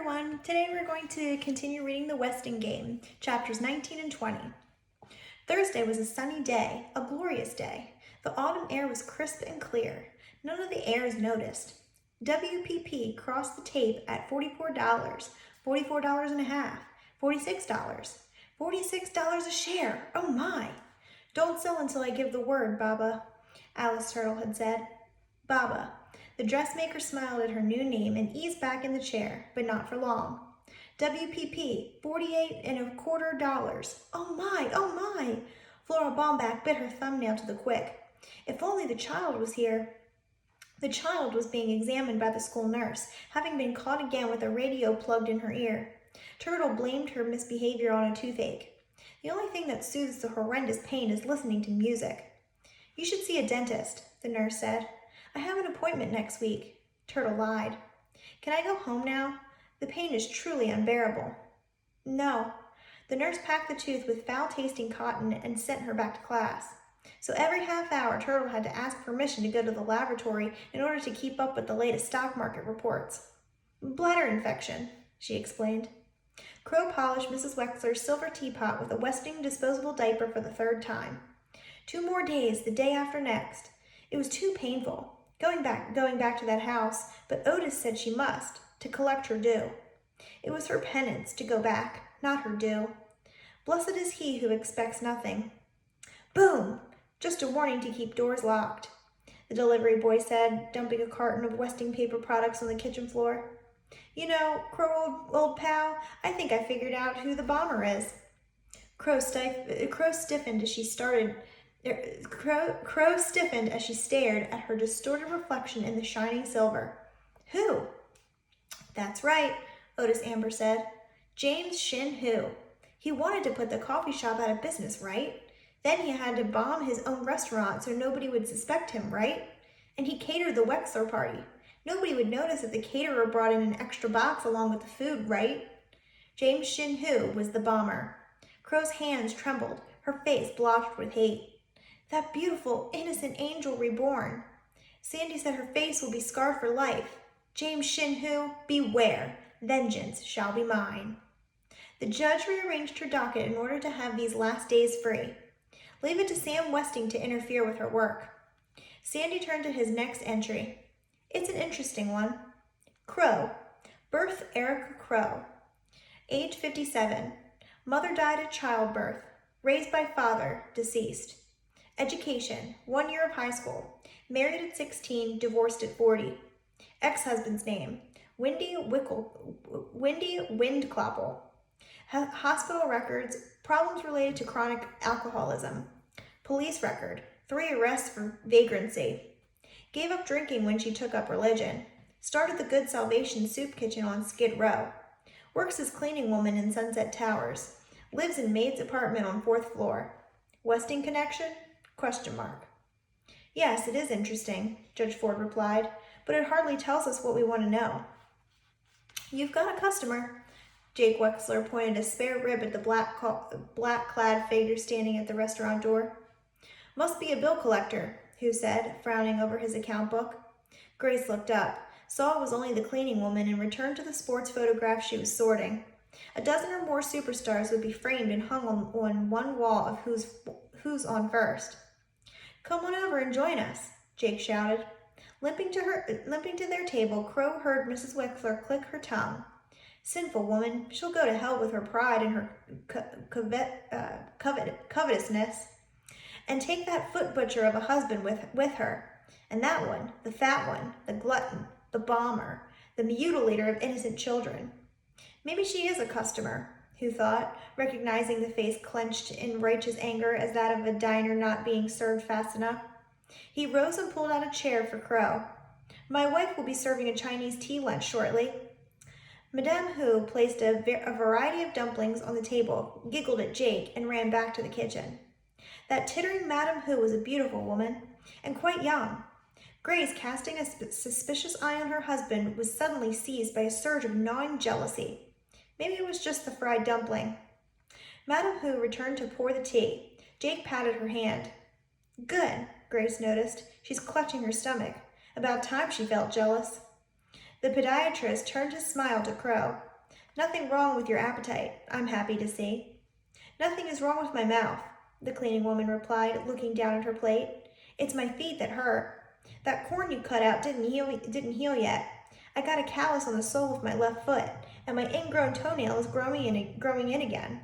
everyone! Today we're going to continue reading The Westing Game, chapters 19 and 20. Thursday was a sunny day, a glorious day. The autumn air was crisp and clear. None of the heirs noticed. WPP crossed the tape at $44, $44 and a half, $46, $46 a share. Oh my! Don't sell until I give the word, Baba, Alice Turtle had said. Baba. The dressmaker smiled at her new name and eased back in the chair, but not for long. WPP, $48.25. Oh my! Flora Baumback bit her thumbnail to the quick. If only the child was here. The child was being examined by the school nurse, having been caught again with a radio plugged in her ear. Turtle blamed her misbehavior on a toothache. The only thing that soothes the horrendous pain is listening to music. You should see a dentist, the nurse said. I have an appointment next week. Turtle lied. Can I go home now? The pain is truly unbearable. No. The nurse packed the tooth with foul-tasting cotton and sent her back to class. So every half hour, Turtle had to ask permission to go to the laboratory in order to keep up with the latest stock market reports. Bladder infection, she explained. Crow polished Mrs. Wexler's silver teapot with a Westing disposable diaper for the third time. 2 more days, the day after next. It was too painful. Going back to that house, but Otis said she must, to collect her due. It was her penance to go back, not her due. Blessed is he who expects nothing. Boom! Just a warning to keep doors locked, the delivery boy said, dumping a carton of Westing paper products on the kitchen floor. You know, Crow, old pal, I think I figured out who the bomber is. Crow stiffened as she stared at her distorted reflection in the shining silver. Who? That's right, Otis Amber said. James Shin Hu. He wanted to put the coffee shop out of business, right? Then he had to bomb his own restaurant so nobody would suspect him, right? And he catered the Wexler party. Nobody would notice if the caterer brought in an extra box along with the food, right? James Shin Hu was the bomber. Crow's hands trembled, her face blotched with hate. That beautiful, innocent angel reborn. Sandy said her face will be scarred for life. James Shin Hu, beware. Vengeance shall be mine. The judge rearranged her docket in order to have these last days free. Leave it to Sam Westing to interfere with her work. Sandy turned to his next entry. It's an interesting one. Crow. Birth Erica Crow. Age 57. Mother died at childbirth. Raised by father, deceased. Education, 1 year of high school. Married at 16, divorced at 40. Ex-husband's name, Wendy Windklopple. Hospital records, problems related to chronic alcoholism. Police record, 3 arrests for vagrancy. Gave up drinking when she took up religion. Started the Good Salvation soup kitchen on Skid Row. Works as cleaning woman in Sunset Towers. Lives in maid's apartment on 4th floor. Westing connection? ? Yes, it is interesting, Judge Ford replied, but it hardly tells us what we want to know. You've got a customer. Jake Wexler pointed a spare rib at the black-clad figure standing at the restaurant door. Must be a bill collector, Hu said, frowning over his account book. Grace looked up, saw it was only the cleaning woman, and returned to the sports photographs she was sorting. A dozen or more superstars would be framed and hung on one wall of who's on first. Come on over and join us, Jake shouted. Limping to their table, Crow heard Mrs. Wexler click her tongue. Sinful woman, she'll go to hell with her pride and her covetousness. And take that foot butcher of a husband with her. And that one, the fat one, the glutton, the bomber, the mutilator of innocent children. Maybe she is a customer, Hu thought, recognizing the face clenched in righteous anger as that of a diner not being served fast enough. He rose and pulled out a chair for Crow. My wife will be serving a Chinese tea lunch shortly. Madame Hu placed a variety of dumplings on the table, giggled at Jake, and ran back to the kitchen. That tittering Madame Hu was a beautiful woman, and quite young. Grace, casting a suspicious eye on her husband, was suddenly seized by a surge of gnawing jealousy. Maybe it was just the fried dumpling. Madame Hu returned to pour the tea. Jake patted her hand. Good, Grace noticed. She's clutching her stomach. About time she felt jealous. The podiatrist turned his smile to Crow. Nothing wrong with your appetite, I'm happy to see. Nothing is wrong with my mouth, the cleaning woman replied, looking down at her plate. It's my feet that hurt. That corn you cut out didn't heal yet. I got a callus on the sole of my left foot, and my ingrown toenail is growing in again.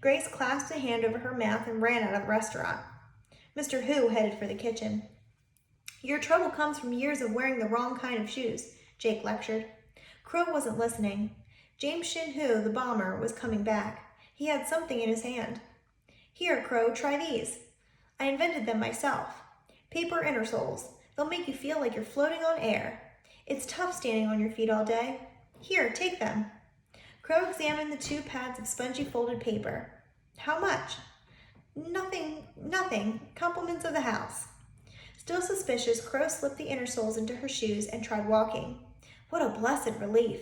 Grace clasped a hand over her mouth and ran out of the restaurant. Mr. Hu headed for the kitchen. Your trouble comes from years of wearing the wrong kind of shoes, Jake lectured. Crow wasn't listening. James Shin Hu, the bomber, was coming back. He had something in his hand. Here, Crow, try these. I invented them myself. Paper innersoles. They'll make you feel like you're floating on air. It's tough standing on your feet all day. Here, take them. Crow examined the 2 pads of spongy folded paper. How much? Nothing. Compliments of the house. Still suspicious, Crow slipped the innersoles into her shoes and tried walking. What a blessed relief.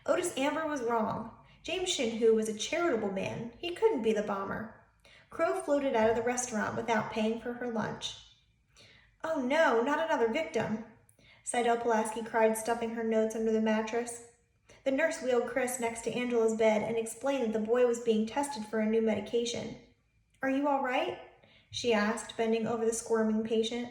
Otis Amber was wrong. James Shin Hu was a charitable man. He couldn't be the bomber. Crow floated out of the restaurant without paying for her lunch. Oh no, not another victim, Seidel Pulaski cried, stuffing her notes under the mattress. The nurse wheeled Chris next to Angela's bed and explained that the boy was being tested for a new medication. Are you all right? She asked, bending over the squirming patient.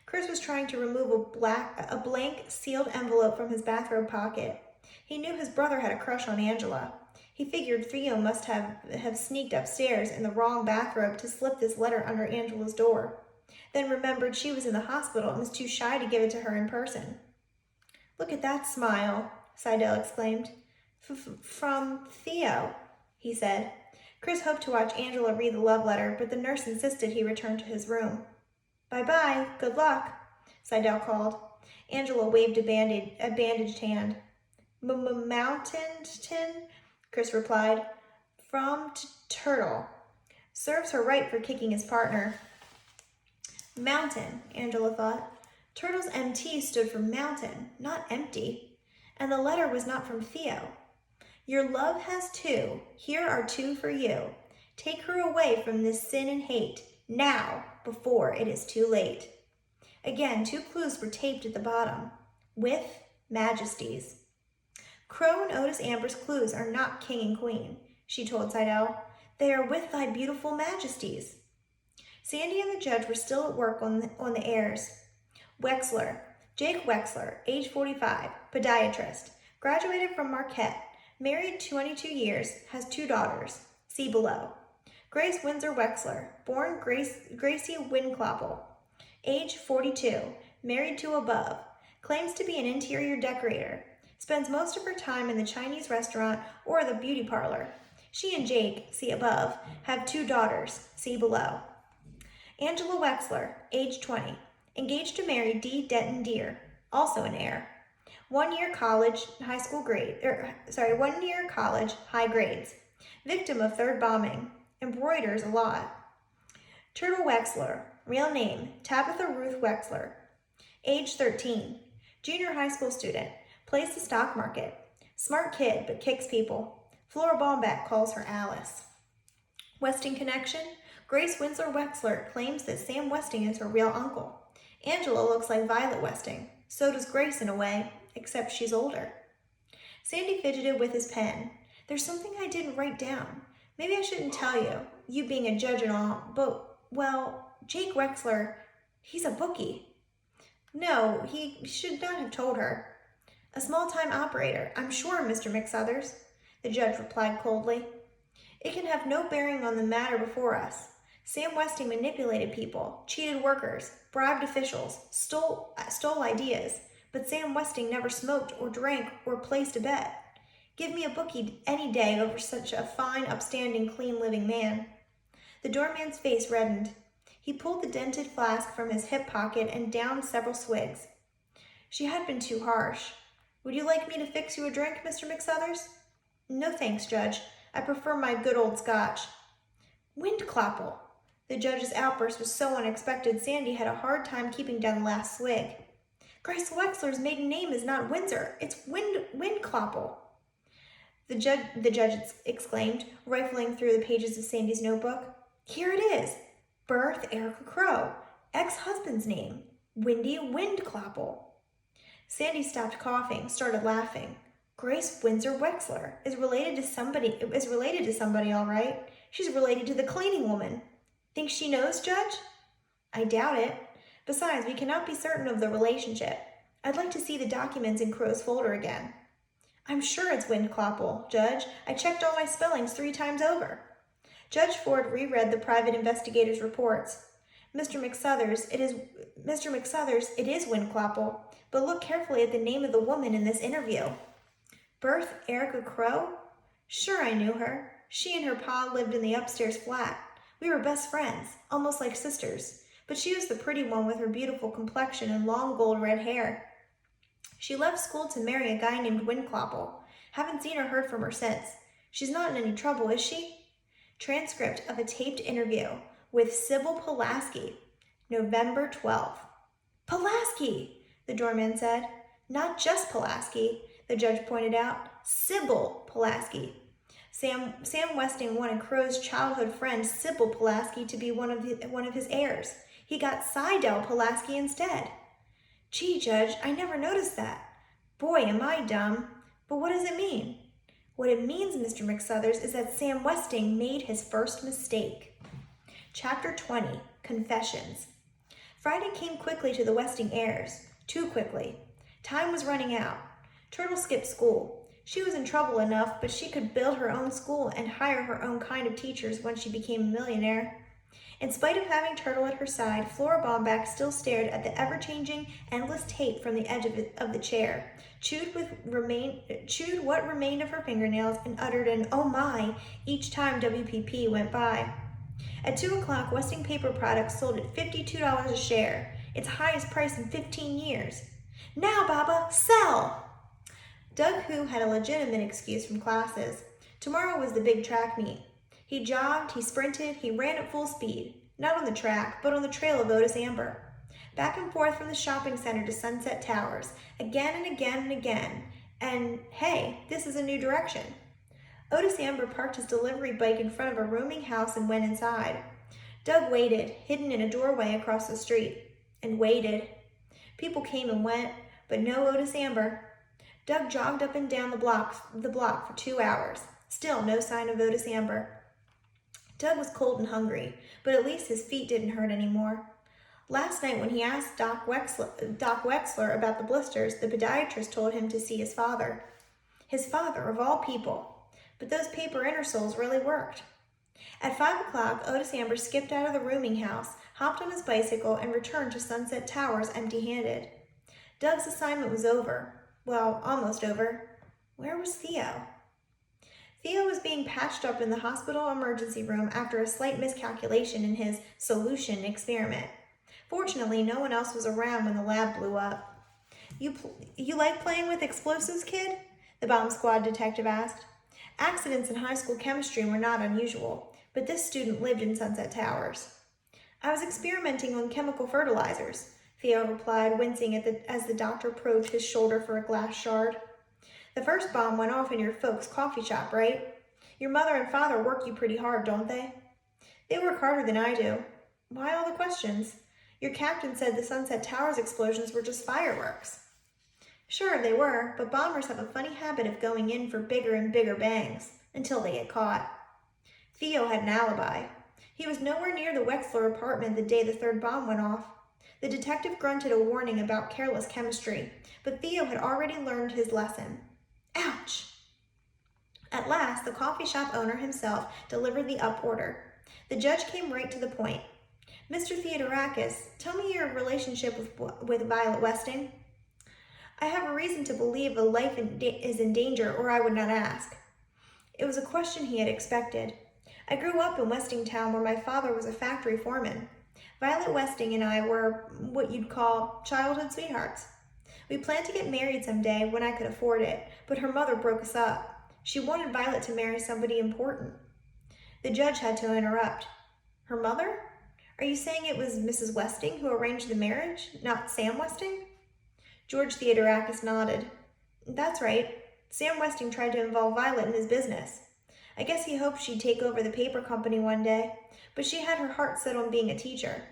Chris was trying to remove a blank, sealed envelope from his bathrobe pocket. He knew his brother had a crush on Angela. He figured Theo must have sneaked upstairs in the wrong bathrobe to slip this letter under Angela's door. Then remembered she was in the hospital and was too shy to give it to her in person. Look at that smile, Seidel exclaimed. From Theo, he said. Chris hoped to watch Angela read the love letter, but the nurse insisted he return to his room. Bye-bye, good luck, Seidel called. Angela waved a bandaged hand. Mountain, Chris replied. From Turtle. Serves her right for kicking his partner. Mountain, Angela thought. Turtle's MT stood for mountain, not empty. And the letter was not from Theo. Your love has 2. Here are 2 for you. Take her away from this sin and hate, now, before it is too late. Again, 2 clues were taped at the bottom. With Majesties. Crow and Otis Amber's clues are not king and queen, she told Seidel. They are with thy beautiful majesties. Sandy and the judge were still at work on the heirs. Wexler, Jake Wexler, age 45, podiatrist, graduated from Marquette, married 22 years, has 2 daughters. See below. Grace Windsor Wexler, born Gracie Winkloppel, age 42, married to Above, claims to be an interior decorator, spends most of her time in the Chinese restaurant or the beauty parlor. She and Jake, see above, have 2 daughters, see below. Angela Wexler, age 20, engaged to marry D. Denton Deere, also an heir. 1 year college, high grades. Victim of 3rd bombing. Embroiders a lot. Turtle Wexler, real name, Tabitha Ruth Wexler. Age 13, junior high school student, plays the stock market. Smart kid, but kicks people. Flora Baumbeck calls her Alice. Westing connection, Grace Windsor Wexler claims that Sam Westing is her real uncle. Angela looks like Violet Westing. So does Grace in a way, except she's older. Sandy fidgeted with his pen. There's something I didn't write down. Maybe I shouldn't tell you, you being a judge and all, but, well, Jake Wexler, he's a bookie. No, he should not have told her. A small-time operator, I'm sure, Mr. McSuthers, the judge replied coldly. It can have no bearing on the matter before us. Sam Westing manipulated people, cheated workers, bribed officials, stole ideas, but Sam Westing never smoked or drank or placed a bet. Give me a bookie any day over such a fine, upstanding, clean-living man. The doorman's face reddened. He pulled the dented flask from his hip pocket and downed several swigs. She had been too harsh. Would you like me to fix you a drink, Mr. McSuthers? No thanks, Judge. I prefer my good old Scotch. Windclopple. The judge's outburst was so unexpected, Sandy had a hard time keeping down the last swig. Grace Wexler's maiden name is not Windsor. It's Windclopple. The judge exclaimed, rifling through the pages of Sandy's notebook. Here it is. Birth, Erica Crow. Ex-husband's name, Windy Windclopple. Sandy stopped coughing, started laughing. Grace Windsor Wexler is related to somebody, all right. She's related to the cleaning woman. Think she knows, Judge? I doubt it. Besides, we cannot be certain of the relationship. I'd like to see the documents in Crow's folder again. I'm sure it's Windclopple, Judge. I checked all my spellings 3 times over. Judge Ford reread the private investigator's reports. Mr. McSuthers, it is Windclopple, but look carefully at the name of the woman in this interview. Birth Erica Crow? Sure, I knew her. She and her pa lived in the upstairs flat. We were best friends, almost like sisters, but she was the pretty one with her beautiful complexion and long gold red hair. She left school to marry a guy named Windclopple. Haven't seen or heard from her since. She's not in any trouble, is she? Transcript of a taped interview with Sybil Pulaski, November 12th. Pulaski, the doorman said. Not just Pulaski, the judge pointed out. Sybil Pulaski. Sam Westing wanted Crow's childhood friend Sybil Pulaski to be one of his heirs. He got Seidel Pulaski instead. Gee, Judge, I never noticed that. Boy, am I dumb. But what does it mean? What it means, Mr. McSuthers, is that Sam Westing made his first mistake. Chapter 20, Confessions. Friday came quickly to the Westing heirs. Too quickly. Time was running out. Turtle skipped school. She was in trouble enough, but she could build her own school and hire her own kind of teachers when she became a millionaire. In spite of having Turtle at her side, Flora Bomback still stared at the ever-changing, endless tape from the edge of the chair, chewed what remained of her fingernails, and uttered an "oh my" each time WPP went by. At 2 o'clock, Westing Paper Products sold at $52 a share, its highest price in 15 years. Now, Baba, sell! Doug Hu had a legitimate excuse from classes. Tomorrow was the big track meet. He jogged, he sprinted, he ran at full speed. Not on the track, but on the trail of Otis Amber. Back and forth from the shopping center to Sunset Towers, again and again and again. And hey, this is a new direction. Otis Amber parked his delivery bike in front of a rooming house and went inside. Doug waited, hidden in a doorway across the street, and waited. People came and went, but no Otis Amber. Doug jogged up and down the block for 2 hours. Still no sign of Otis Amber. Doug was cold and hungry, but at least his feet didn't hurt anymore. Last night when he asked Doc Wexler about the blisters, the podiatrist told him to see his father. His father, of all people. But those paper intersoles really worked. At 5 o'clock, Otis Amber skipped out of the rooming house, hopped on his bicycle, and returned to Sunset Towers empty-handed. Doug's assignment was over. Well, almost over. Where was Theo? Theo was being patched up in the hospital emergency room after a slight miscalculation in his solution experiment. Fortunately, no one else was around when the lab blew up. You like playing with explosives, kid? The bomb squad detective asked. Accidents in high school chemistry were not unusual, but this student lived in Sunset Towers. I was experimenting on chemical fertilizers, Theo replied, wincing as the doctor probed his shoulder for a glass shard. The first bomb went off in your folks' coffee shop, right? Your mother and father work you pretty hard, don't they? They work harder than I do. Why all the questions? Your captain said the Sunset Towers explosions were just fireworks. Sure, they were, but bombers have a funny habit of going in for bigger and bigger bangs, until they get caught. Theo had an alibi. He was nowhere near the Wexler apartment the day the third bomb went off. The detective grunted a warning about careless chemistry, but Theo had already learned his lesson. Ouch! At last, the coffee shop owner himself delivered the up order. The judge came right to the point. Mr. Theodorakis, tell me your relationship with Violet Westing. I have a reason to believe a life is in danger, or I would not ask. It was a question he had expected. I grew up in Westingtown, where my father was a factory foreman. Violet Westing and I were what you'd call childhood sweethearts. We planned to get married someday when I could afford it, but her mother broke us up. She wanted Violet to marry somebody important. The judge had to interrupt. Her mother? Are you saying it was Mrs. Westing who arranged the marriage, not Sam Westing? George Theodorakis nodded. That's right. Sam Westing tried to involve Violet in his business. I guess he hoped she'd take over the paper company one day, but she had her heart set on being a teacher.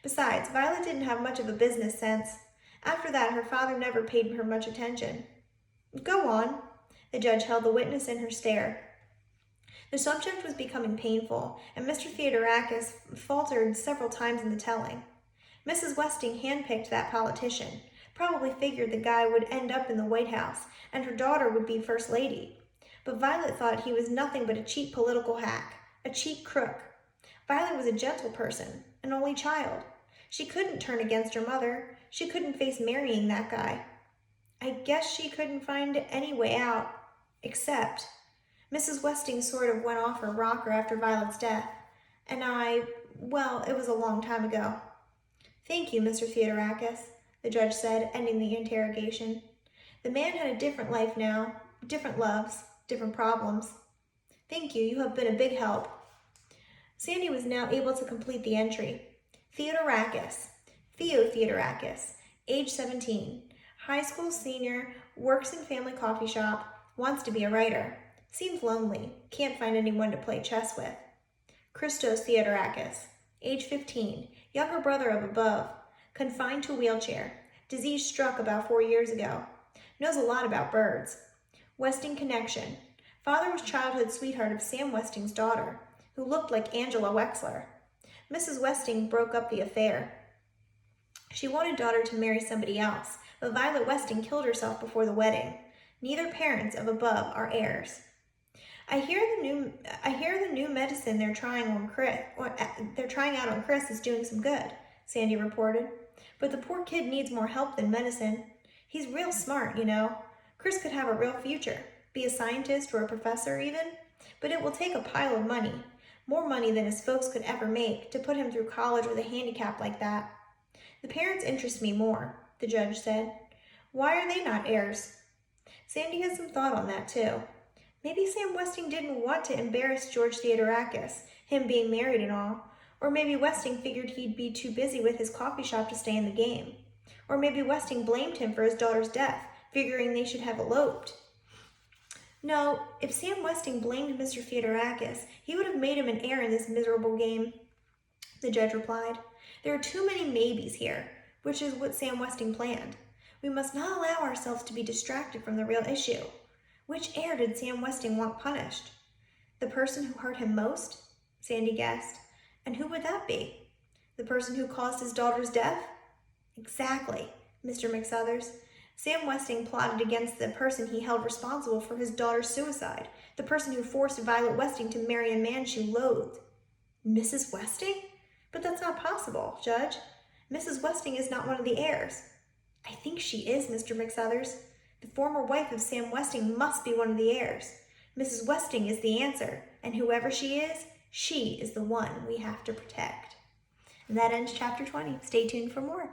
Besides, Violet didn't have much of a business sense. After that, her father never paid her much attention. Go on. The judge held the witness in her stare. The subject was becoming painful, and Mr. Theodorakis faltered several times in the telling. Mrs. Westing handpicked that politician, probably figured the guy would end up in the White House, and her daughter would be First Lady. But Violet thought he was nothing but a cheap political hack, a cheap crook. Violet was a gentle person, an only child. She couldn't turn against her mother. She couldn't face marrying that guy. I guess she couldn't find any way out, except Mrs. Westing sort of went off her rocker after Violet's death, and well, it was a long time ago. Thank you, Mr. Theodorakis, the judge said, ending the interrogation. The man had a different life now, different loves, different problems. Thank you, you have been a big help. Sandy was now able to complete the entry. Theodorakis, Theo Theodorakis, age 17, high school senior, works in family coffee shop, wants to be a writer. Seems lonely, can't find anyone to play chess with. Christos Theodorakis, age 15, younger brother of above, confined to a wheelchair, disease struck about 4 years ago. Knows a lot about birds. Westing connection. Father was childhood sweetheart of Sam Westing's daughter, who looked like Angela Wexler. Mrs. Westing broke up the affair. She wanted daughter to marry somebody else, but Violet Westing killed herself before the wedding. Neither parents of above are heirs. I hear the new medicine they're trying out on Chris is doing some good, Sandy reported. But the poor kid needs more help than medicine. He's real smart, you know. Chris could have a real future, be a scientist or a professor even, but it will take a pile of money, more money than his folks could ever make, to put him through college with a handicap like that. The parents interest me more, the judge said. Why are they not heirs? Sandy had some thought on that too. Maybe Sam Westing didn't want to embarrass George Theodorakis, him being married and all. Or maybe Westing figured he'd be too busy with his coffee shop to stay in the game. Or maybe Westing blamed him for his daughter's death, figuring they should have eloped. No, if Sam Westing blamed Mr. Theodorakis, he would have made him an heir in this miserable game, the judge replied. There are too many maybes here, which is what Sam Westing planned. We must not allow ourselves to be distracted from the real issue. Which heir did Sam Westing want punished? The person who hurt him most? Sandy guessed. And who would that be? The person who caused his daughter's death? Exactly, Mr. McSuthers. Sam Westing plotted against the person he held responsible for his daughter's suicide, the person who forced Violet Westing to marry a man she loathed. Mrs. Westing? But that's not possible, Judge. Mrs. Westing is not one of the heirs. I think she is, Mr. McSuthers. The former wife of Sam Westing must be one of the heirs. Mrs. Westing is the answer, and whoever she is the one we have to protect. And that ends chapter 20. Stay tuned for more.